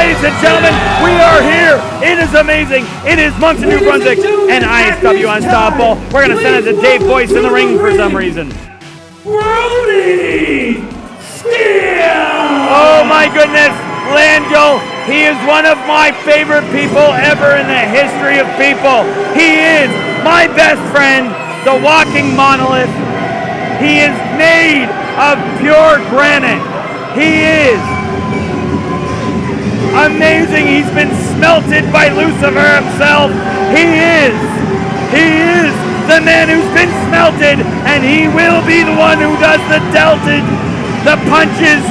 Ladies and gentlemen, we are here. It is amazing. It is Moncton, New Brunswick, and IHW Unstoppable. We're going to send it to Dave Boyce in the ring for some reason. Brody Steele! Oh my goodness, Langell, he is one of my favorite people ever in the history of people. He is my best friend, the walking monolith. He is made of pure granite. He is amazing. He's been smelted by Lucifer himself. He is the man who's been smelted, and he will be the one who does the delted, the punches.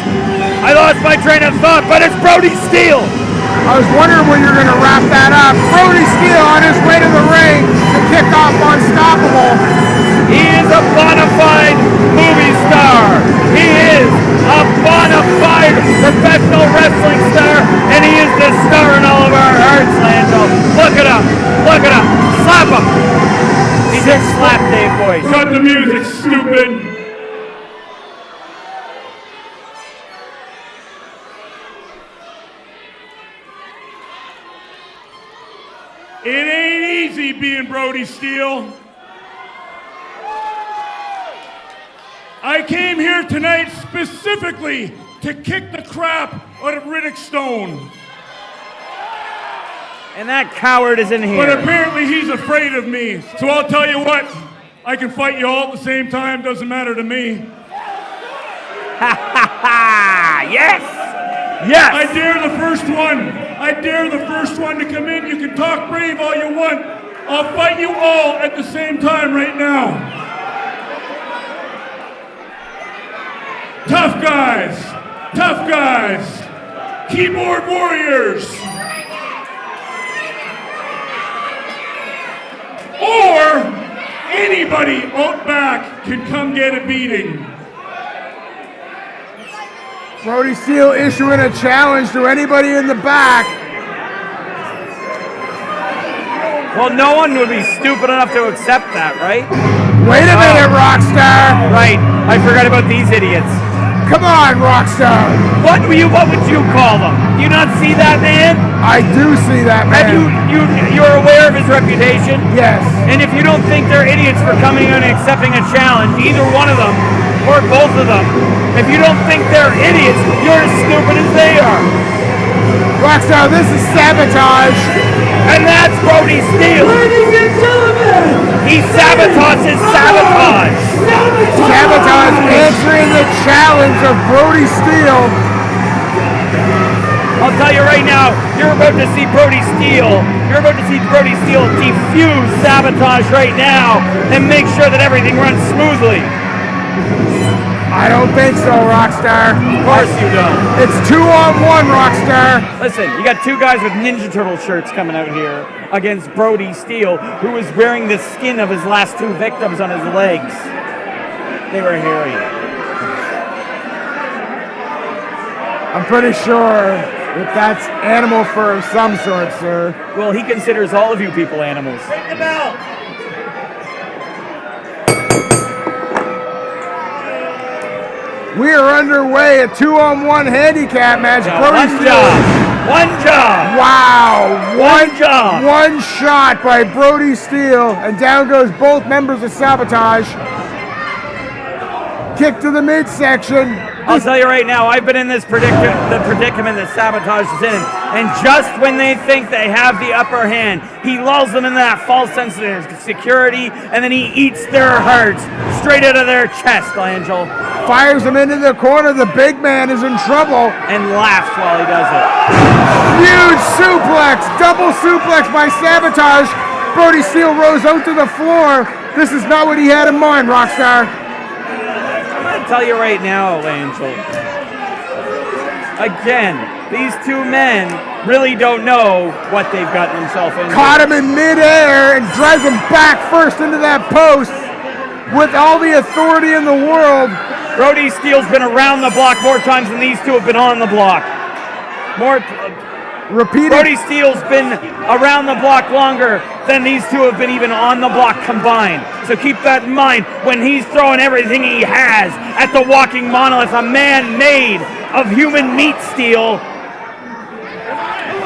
I lost my train of thought, but it's Brody Steele. I was wondering when you're going to wrap that up. Brody Steele on his way to the ring to kick off Unstoppable. He is a bona fide movie star. He is a bona fide professional wrestling star, and he is the star in all of our hearts, Lando. Look at him. Look at him. Slap him. He just slapped Dave Boyce. Cut the music, stupid. It ain't easy being Brody Steele. I came here tonight specifically to kick the crap out of Riddick Stone. And that coward is in here. But apparently he's afraid of me. So I'll tell you what, I can fight you all at the same time, doesn't matter to me. Ha ha ha! Yes! Yes! I dare the first one. I dare the first one to come in. You can talk brave all you want. I'll fight you all at the same time right now. Tough guys. Tough guys. Keyboard warriors. Or anybody out back can come get a beating. Brody Steele issuing a challenge to anybody in the back. Well, no one would be stupid enough to accept that, right? Wait a minute, Rockstar. Right. I forgot about these idiots. Come on, Rockstar. What would you call them? Do you not see that man? I do see that man. You're aware of his reputation? Yes. And if you don't think they're idiots for coming in and accepting a challenge, either one of them or both of them, if you don't think they're idiots, you're as stupid as they are. Rockstar, this is sabotage. And that's Brody Steele. Ladies and gentlemen, He sabotages sabotage. Sabotage answering the challenge of Brody Steele. I'll tell you right now, you're about to see Brody Steele. You're about to see Brody Steele defuse sabotage right now and make sure that everything runs smoothly. I don't think so, Rockstar. Of course you don't. It's 2-on-1, Rockstar. Listen, you got two guys with Ninja Turtle shirts coming out here against Brody Steele, who was wearing the skin of his last two victims on his legs. They were hairy. I'm pretty sure that that's animal fur of some sort, sir. Well, he considers all of you people animals. ring the bell. We are underway, a 2-on-1 handicap match. Yeah, Brody one Steele. job. One job. Wow. One job. One shot by Brody Steele, and down goes both members of Sabotage. Kick to the midsection. I'll tell you right now, I've been in this predicament that Sabotage is in, and just when they think they have the upper hand, he lulls them into that false sense of security, and then he eats their hearts straight out of their chest, Angel. Fires him into the corner. The big man is in trouble. And laughs while he does it. Huge suplex, double suplex by Sabotage. Brody Steele rose out to the floor. This is not what he had in mind, Rockstar. I'm gonna tell you right now, Angel. Again, these two men really don't know what they've gotten themselves into. Caught him in midair and drives him back first into that post with all the authority in the world. Brody Steele's been around the block more times than these two have been on the block. Brody Steele's been around the block longer than these two have been even on the block combined. So keep that in mind when he's throwing everything he has at the walking monolith, a man made of human meat steel.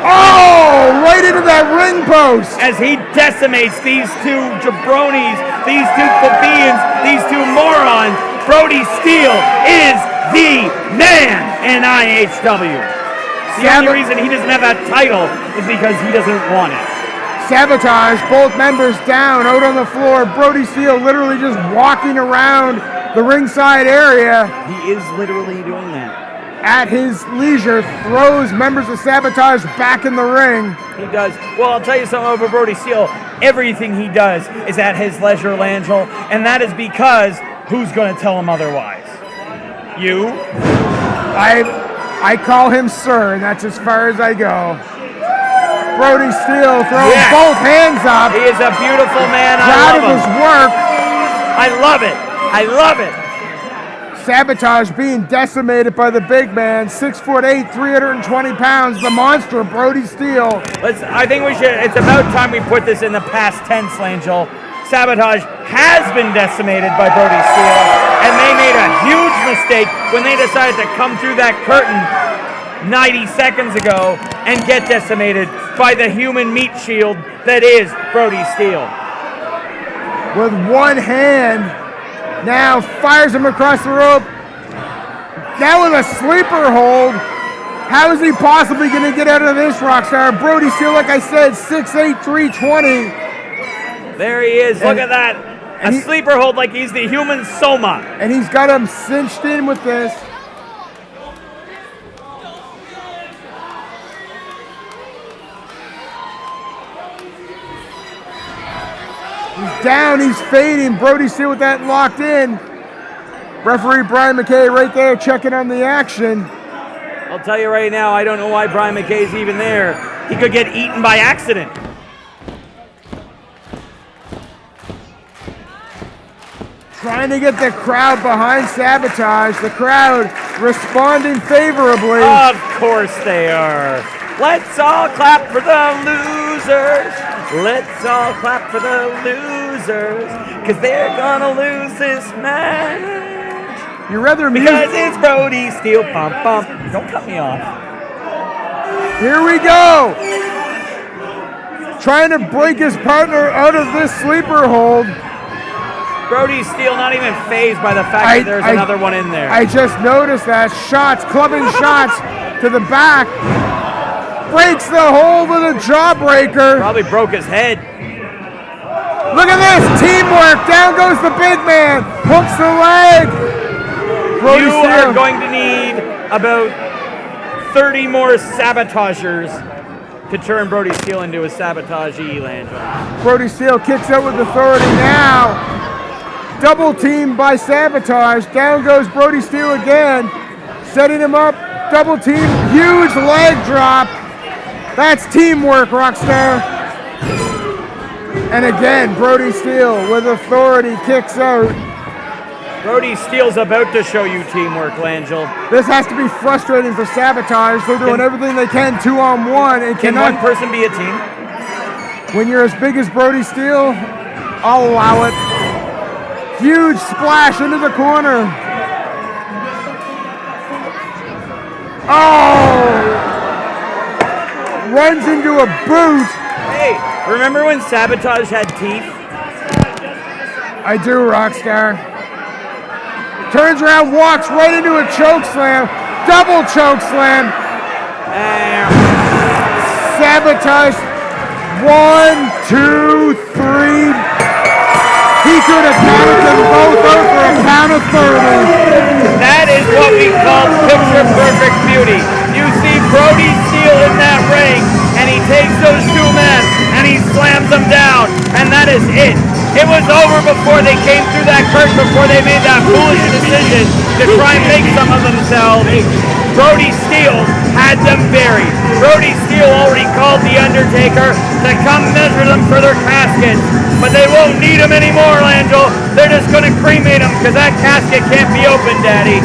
Oh, right into that ring post. As he decimates these two jabronis, these two plebeians, these two morons, Brody Steele is the man in IHW. The only reason he doesn't have that title is because he doesn't want it. Sabotage, both members down, out on the floor. Brody Steele literally just walking around the ringside area. He is literally doing that. At his leisure, throws members of Sabotage back in the ring. He does. Well, I'll tell you something about Brody Steele. Everything he does is at his leisure, Langell, and that is because who's going to tell him otherwise? You? I call him sir, and that's as far as I go. Brody Steele throws both hands up. He is a beautiful man. Proud of his work. I love it. I love it. Sabotage being decimated by the big man, 6'8", 320 pounds, the monster Brody Steele. I think it's about time we put this in the past tense, Langell. Sabotage has been decimated by Brody Steele, and they made a huge mistake when they decided to come through that curtain 90 seconds ago and get decimated by the human meat shield that is Brody Steele. With one hand, now fires him across the rope. Now with a sleeper hold. How is he possibly going to get out of this, Rockstar? Brody Steele, like I said, 6'8", 320. There he is. Look at that. A sleeper hold like he's the human Soma. And he's got him cinched in with this. He's down, he's fading. Brody Steele with that locked in. Referee Brian McKay right there checking on the action. I'll tell you right now, I don't know why Brian McKay's even there. He could get eaten by accident. Trying to get the crowd behind Sabotage. The crowd responding favorably. Of course they are. Let's all clap for the losers. Let's all clap for the losers. Because they're gonna lose this match. You rather because it's Brody Steele. Pump, pump. Don't cut me off. Here we go. Trying to break his partner out of this sleeper hold. Brody Steele not even fazed by the fact that there's another one in there. I just noticed that. Shots, clubbing shots to the back. Breaks the hold with a jawbreaker. Probably broke his head. Look at this. Teamwork. Down goes the big man. Hooks the leg. Brody you Steele are going to need about 30 more sabotagers to turn Brody Steele into a sabotagee, Langell. Brody Steele kicks out with authority now. Double team by Sabotage. Down goes Brody Steele again. Setting him up. Double team. Huge leg drop. That's teamwork, Rockstar. And again, Brody Steele with authority kicks out. Brody Steele's about to show you teamwork, Langell. This has to be frustrating for Sabotage. They're doing everything they can 2-on-1. And can one person be a team? When you're as big as Brody Steele, I'll allow it. Huge splash into the corner. Oh! Runs into a boot. Hey, remember when Sabotage had teeth? I do, Rockstar. Turns around, walks right into a choke slam. Double choke slam. Sabotage. 1, 2, 3. He could have counted them both over for a count of 30. That is what we call picture perfect beauty. You see Brody Steele in that ring, and he takes those two men and he slams them down, and that is it. It was over before they came through that curtain, before they made that foolish decision to try and make some of themselves. Brody Steele had them buried. Brody Steele already called The Undertaker to come measure them for their caskets, but they won't need them anymore, Langell. They're just going to cremate them because that casket can't be opened, Daddy.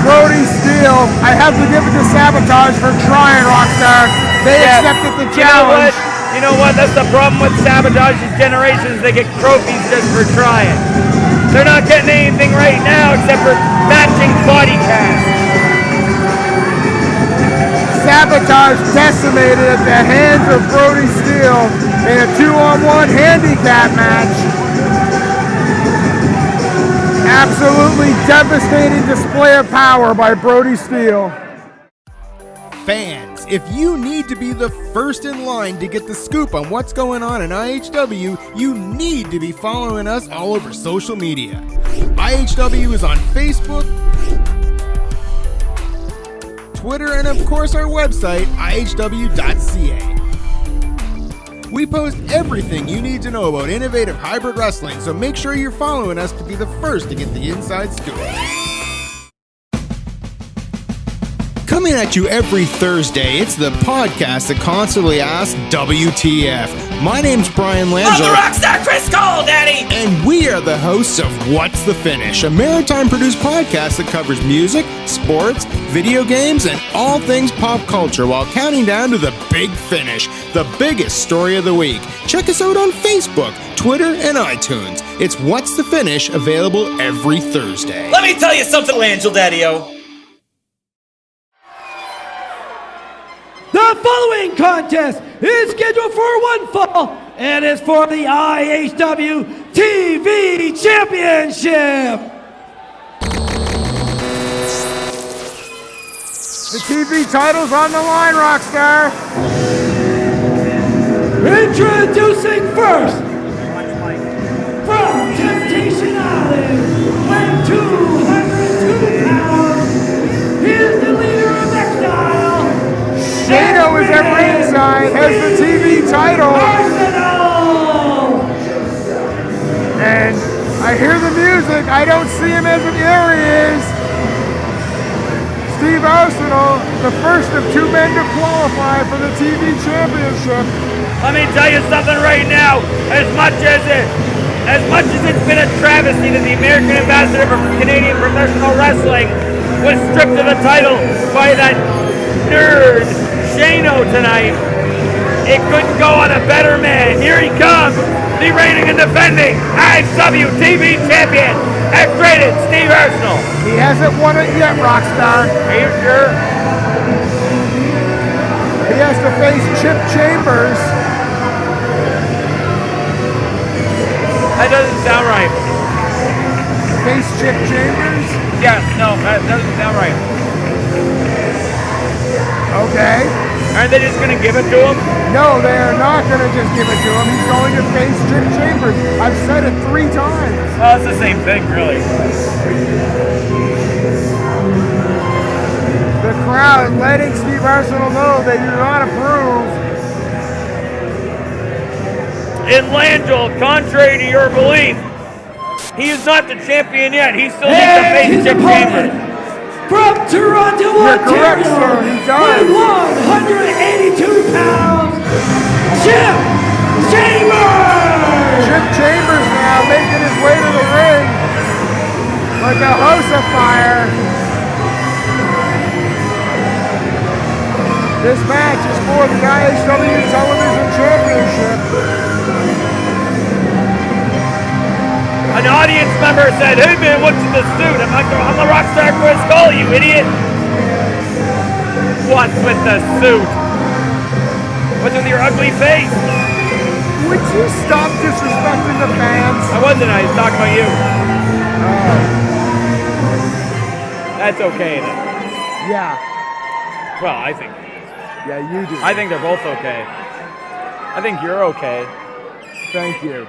Brody Steele, I have to give it to Sabotage for trying, Rockstar. They accepted the challenge. You know what? That's the problem with Sabotage's generations. They get trophies just for trying. They're not getting anything right now except for matching body casts. Sabotage decimated at the hands of Brody Steele in a 2-on-1 handicap match. Absolutely devastating display of power by Brody Steele. Fans, if you need to be the first in line to get the scoop on what's going on in IHW, you need to be following us all over social media. IHW is on Facebook, Twitter, and of course our website, ihw.ca. We post everything you need to know about innovative hybrid wrestling, so make sure you're following us to be the first to get the inside scoop. Coming at you every Thursday, it's the podcast that constantly asks WTF. My name's Brian Langell. I'm the Rockstar Chris Cole, Daddy! And we are the hosts of What's the Finish, a Maritime-produced podcast that covers music, sports, video games, and all things pop culture while counting down to the big finish, the biggest story of the week. Check us out on Facebook, Twitter, and iTunes. It's What's the Finish, available every Thursday. Let me tell you something, Langell, Daddy-o. The following contest is scheduled for one fall and is for the IHW TV Championship. The TV title's on the line, Rockstar. Introducing first, from Temptation Island, weighing 202 pounds, he is the leader of X-Style. Shano is at ringside, has the TV title. Arsenal! And I hear the music. I don't see him as there he is. Steve Arsenal, the first of two men to qualify for the TV championship. Let me tell you something right now. As much as it's been a travesty that the American ambassador for Canadian professional wrestling was stripped of the title by that nerd Shano tonight, it couldn't go on a better man. Here he comes, the reigning and defending IHW TV champion, X-rated Steve Arsenal. He hasn't won it yet, Rockstar. Are you sure? He has to face Chip Chambers. That doesn't sound right. Face Chip Chambers? Yeah, no, that doesn't sound right. Okay. Aren't they just going to give it to him? No, they are not going to just give it to him. He's going to face Chip Chambers. I've said it 3 times. Well, it's the same thing, really. The crowd letting Steve Arsenal know they do not approve. In Langell, contrary to your belief, he is not the champion yet. He still needs to face Chip Chambers. From Toronto, You're correct, Ontario, sir. He does. with 182 pounds, Chip Chambers! Chip Chambers now making his way to the ring like a house of fire. This match is for the IHW Television Championship. An audience member said, "Hey man, what's in the suit?" I'm the Rockstar Chris Cole, you idiot. What's with the suit? What's with your ugly face? Would you stop disrespecting the fans? I wasn't. I was talking about you. That's okay then. Yeah. Well, I think. Yeah, you do. I think they're both okay. I think you're okay. Thank you.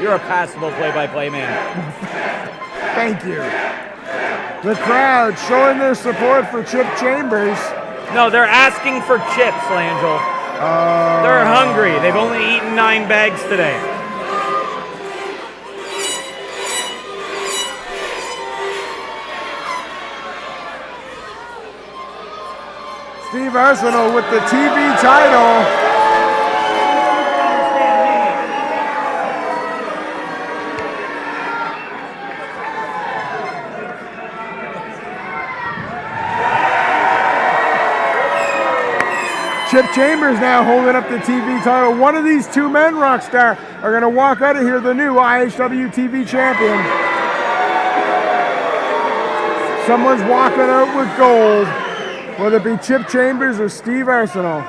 You're a passable play-by-play man. Thank you. The crowd showing their support for Chip Chambers. No, they're asking for chips, Langell. They're hungry. They've only eaten 9 bags today. Steve Arsenal with the TV title. Chip Chambers now holding up the TV title. One of these two men, Rockstar, are going to walk out of here the new IHW TV champion. Someone's walking out with gold, whether it be Chip Chambers or Steve Arsenal.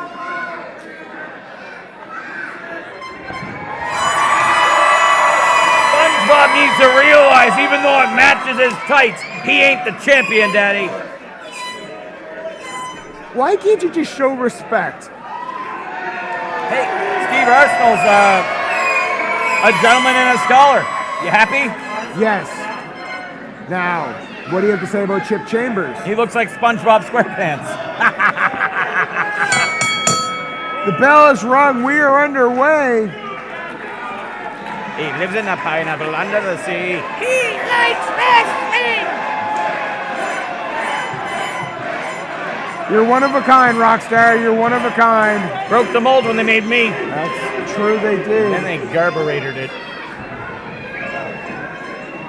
SpongeBob needs to realize, even though it matches his tights, he ain't the champion, Daddy. Why can't you just show respect? Hey, Steve Arsenal's a gentleman and a scholar. You happy? Yes. Now, what do you have to say about Chip Chambers? He looks like SpongeBob SquarePants. The bell is rung. We are underway. He lives in a pineapple under the sea. He likes wrestling. You're one of a kind, Rockstar. You're one of a kind. Broke the mold when they made me. That's true, they did. And they garburated it.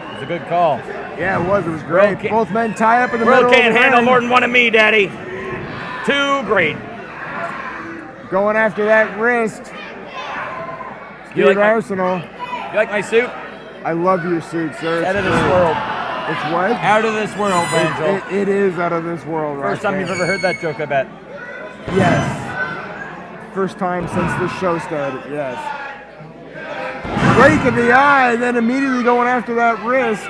It was a good call. Yeah, it was. It was great. Both men tie up in the World middle of can't the handle ring. more than one of me, Daddy. Too great. Going after that wrist. You Steve like my- Arsenal. You like my suit? I love your suit, sir. Out of this great. world. It's what? Out of this world, Angel. It is out of this world, right? First time you've ever heard that joke, I bet. Yes. First time since this show started, yes. Break in the eye, then immediately going after that wrist.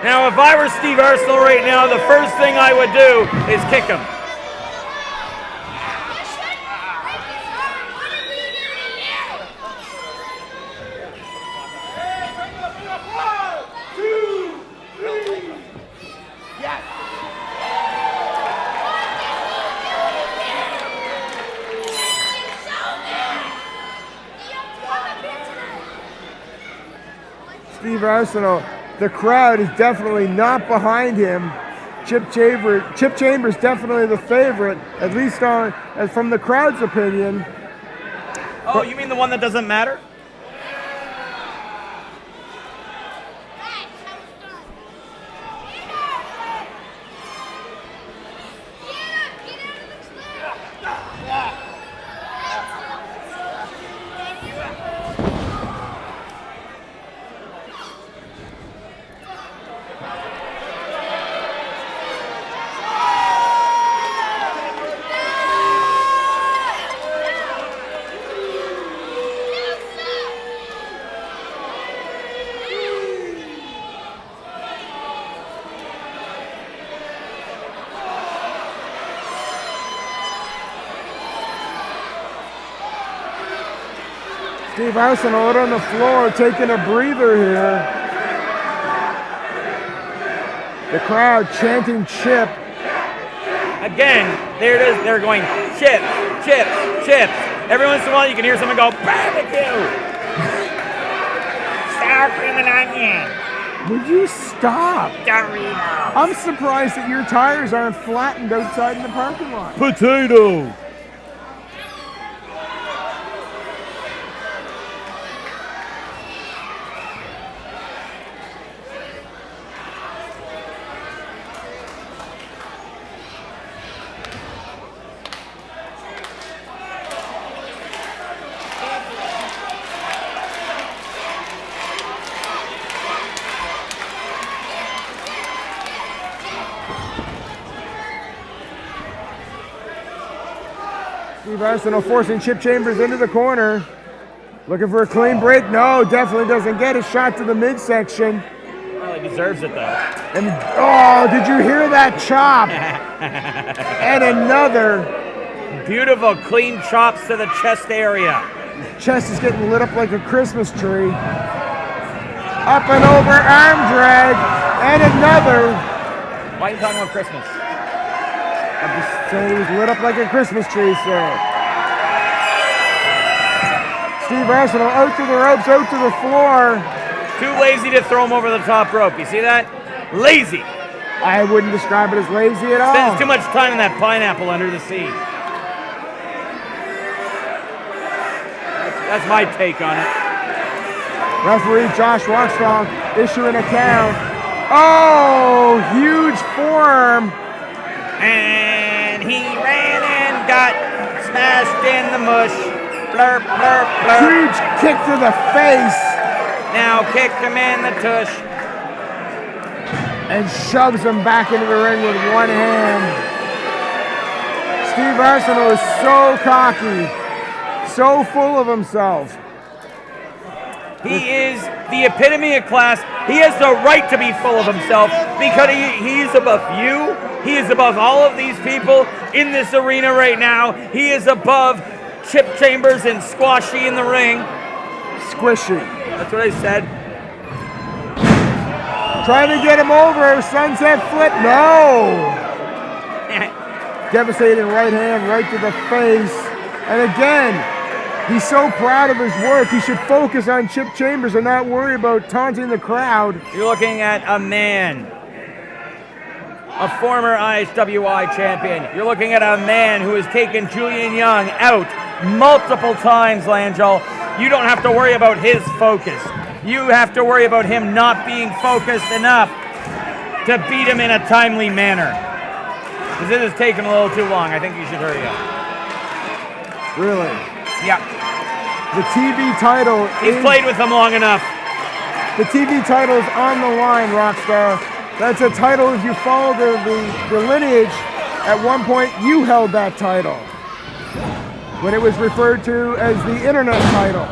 Now, if I were Steve Arsenal right now, the first thing I would do is kick him. Steve Arsenal, the crowd is definitely not behind him. Chip Chambers definitely the favorite, at least from the crowd's opinion. Oh, you mean the one that doesn't matter? Steve Arsenal out on the floor taking a breather here. The crowd chanting Chip. Again, there it is. They're going chips, chips, chips. Every once in a while, you can hear someone go barbecue, sour cream and onion, Would you stop? Doritos, I'm surprised that your tires aren't flattened outside in the parking lot. potato. Steve Arsenault forcing Chip Chambers into the corner. Looking for a clean break. No, definitely doesn't get a shot to the midsection. Well, he deserves it, though. And, oh, did you hear that chop? And another. Beautiful, clean chops to the chest area. Chest is getting lit up like a Christmas tree. Up and over, arm drag. And another. Why are you talking about Christmas? I'm just saying he was lit up like a Christmas tree, sir. Steve Arsenault out to the ropes, out to the floor. Too lazy to throw him over the top rope. You see that? Lazy. I wouldn't describe it as lazy at all. Spends too much time in that pineapple under the sea. That's my take on it. Referee Josh Rockstrong issuing a count. Oh, huge forearm. And he ran and got smashed in the mush. Blurp, blurp, blurp. Huge kick to the face. Now kicked him in the tush. And shoves him back into the ring with one hand. Steve Arsenault is so cocky, so full of himself. He is the epitome of class. He has the right to be full of himself because he is above you. He is above all of these people in this arena right now. He is above Chip Chambers and Squashy in the ring. Squishy. That's what I said. Trying to get him over. Sunset flip. No. Devastating right hand right to the face. And again, he's so proud of his work. He should focus on Chip Chambers and not worry about taunting the crowd. You're looking at a man, a former IHWI champion. You're looking at a man who has taken Julian Young out multiple times, Langell. You don't have to worry about his focus. You have to worry about him not being focused enough to beat him in a timely manner. Because it has taken a little too long. I think you should hurry up. Really? Yeah. The TV title He's played with him long enough. The TV title is on the line, Rockstar. That's a title, if you follow the lineage, at one point you held that title. When it was referred to as the Internet title.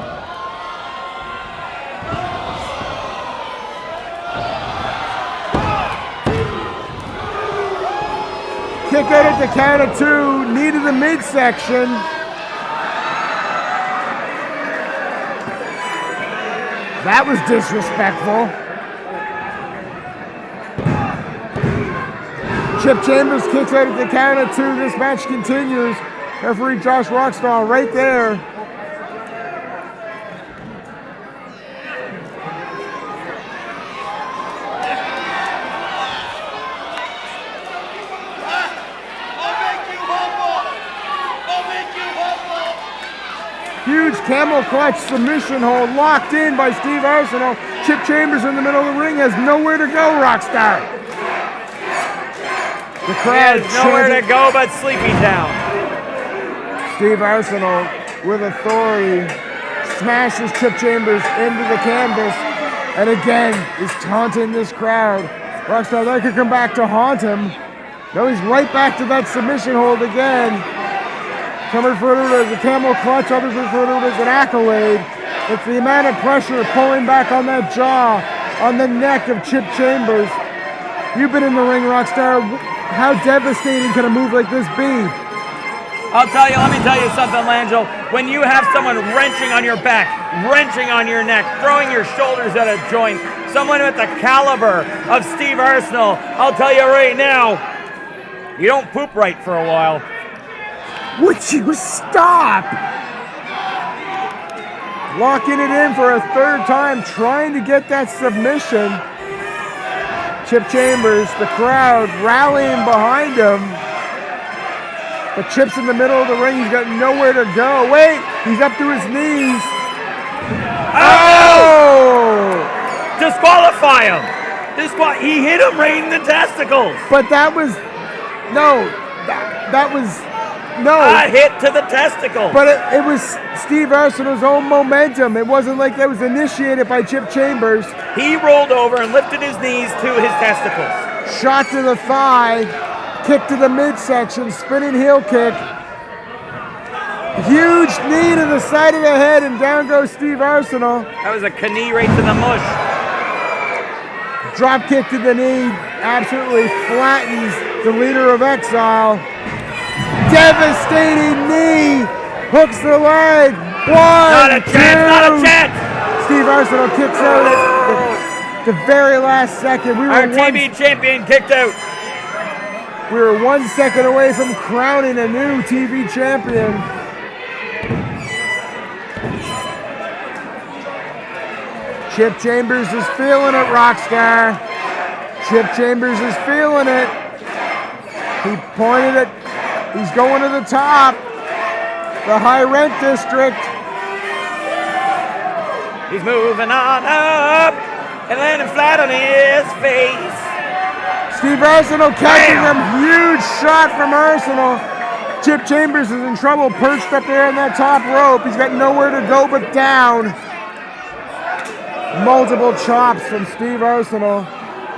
Kick out at the count of two, knee to the midsection. That was disrespectful. Chip Chambers kicks out at the count of two. This match continues. Referee Josh Rockstall right there. Huge camel clutch submission hold locked in by Steve Arsenault. Chip Chambers in the middle of the ring has nowhere to go, Rockstar. The crowd has nowhere to go but Sleepy Town. Steve Arsenault, with authority, smashes Chip Chambers into the canvas, and again is taunting this crowd. Rockstar, that could come back to haunt him. No, he's right back to that submission hold again. Some refer to it as a camel clutch, others refer to it as an accolade. It's the amount of pressure pulling back on that jaw, on the neck of Chip Chambers. You've been in the ring, Rockstar. How devastating can a move like this be? I'll tell you, let me tell you something, Langell. When you have someone wrenching on your back, wrenching on your neck, throwing your shoulders at a joint, someone with the caliber of Steve Arsenault, I'll tell you right now, you don't poop right for a while. Would you stop? Locking it in for a third time, trying to get that submission. Chip Chambers, the crowd rallying behind him. But Chip's in the middle of the ring. He's got nowhere to go. Wait, he's up to his knees. Oh! Disqualify him. He hit him right in the testicles. But that was, no, that was, no. A hit to the testicles. But it was Steve Arsenault's own momentum. It wasn't like that was initiated by Chip Chambers. He rolled over and lifted his knees to his testicles. Shot to the thigh, kick to the midsection, spinning heel kick. Huge knee to the side of the head, and down goes Steve Arsenal. That was a knee right to the mush. Drop kick to the knee, absolutely flattens the leader of Exile. Devastating knee, hooks the leg. Not a chance, not a chance. Steve Arsenal kicks out at the very last second. Our TV champion kicked out. We were 1 second away from crowning a new TV champion. Chip Chambers is feeling it, Rockstar. Chip Chambers is feeling it. He pointed it. He's going to the top. The high rent district. He's moving on up and landing flat on his face. Steve Arsenal catching him. Huge shot from Arsenal. Chip Chambers is in trouble, perched up there on that top rope. He's got nowhere to go but down. Multiple chops from Steve Arsenal.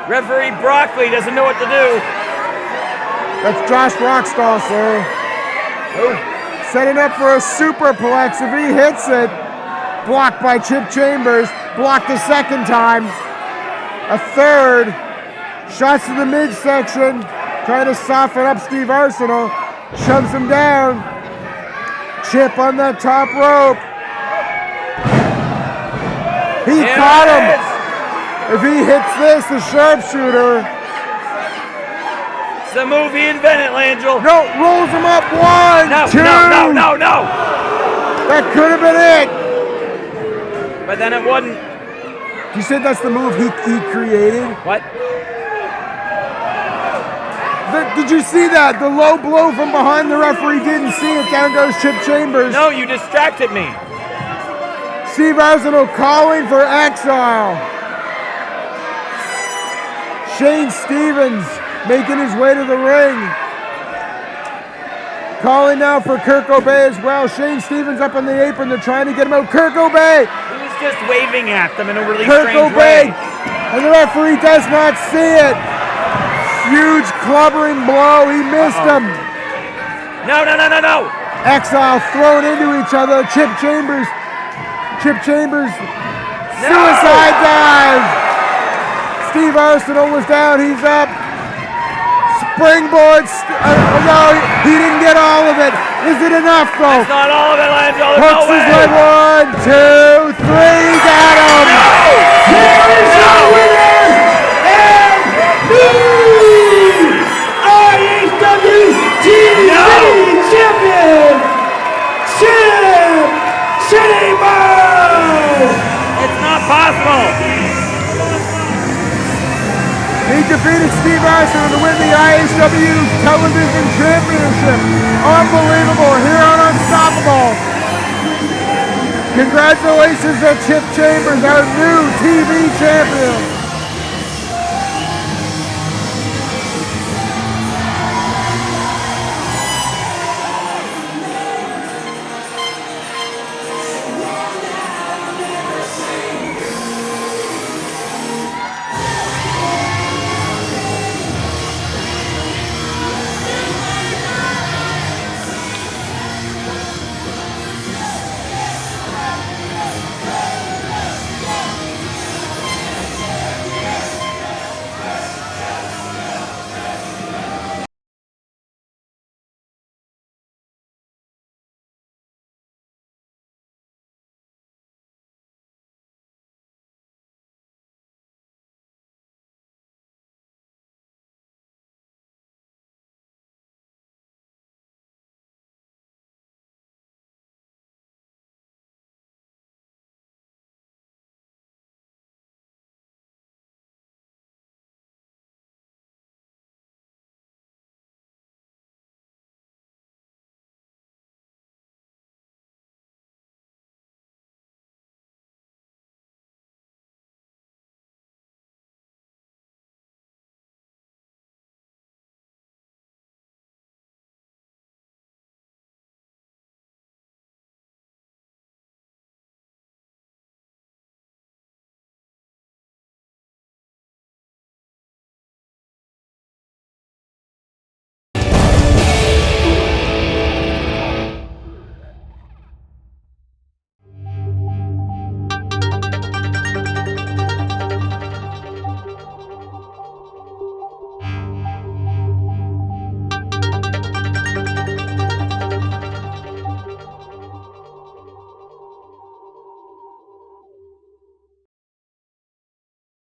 Referee Broccoli doesn't know what to do. That's Josh Rockstall, sir. Setting up for a superplex. If he hits it, blocked by Chip Chambers. Blocked a second time. A third. Shots to the midsection. Trying to soften up Steve Arsenal. Shoves him down. Chip on that top rope. He caught him. If he hits this, the sharpshooter. It's the move he invented, Langell. No, rolls him up. One, two. No. That could have been it. But then it wasn't. You said that's the move he created? What? Did you see that? The low blow from behind, the referee didn't see it. Down goes Chip Chambers. No, you distracted me. Steve Arsenal calling for Exile. Shane Stevens making his way to the ring. Calling now for Kirk Obey as well. Shane Stevens up on the apron. They're trying to get him out. Kirk Obey. He was just waving at them in a really Kirk strange Obey. way. And the referee does not see it. Huge clubbering blow. He missed him. No. Exile thrown into each other. Chip Chambers. Suicide dive. Steve Arsenal was down. He's up. Springboard. No, he didn't get all of it. Is it enough though? It's not all of it, Langell. There's Hooks no his way. leg. 1, 2, 3. Got him. Here is your winner and new IHW TV champion, Chip Chambers. It's not possible. He defeated Steve Arsenal to win the IHW Television Championship. Unbelievable here on Unstoppable. Congratulations to Chip Chambers, our new TV champion.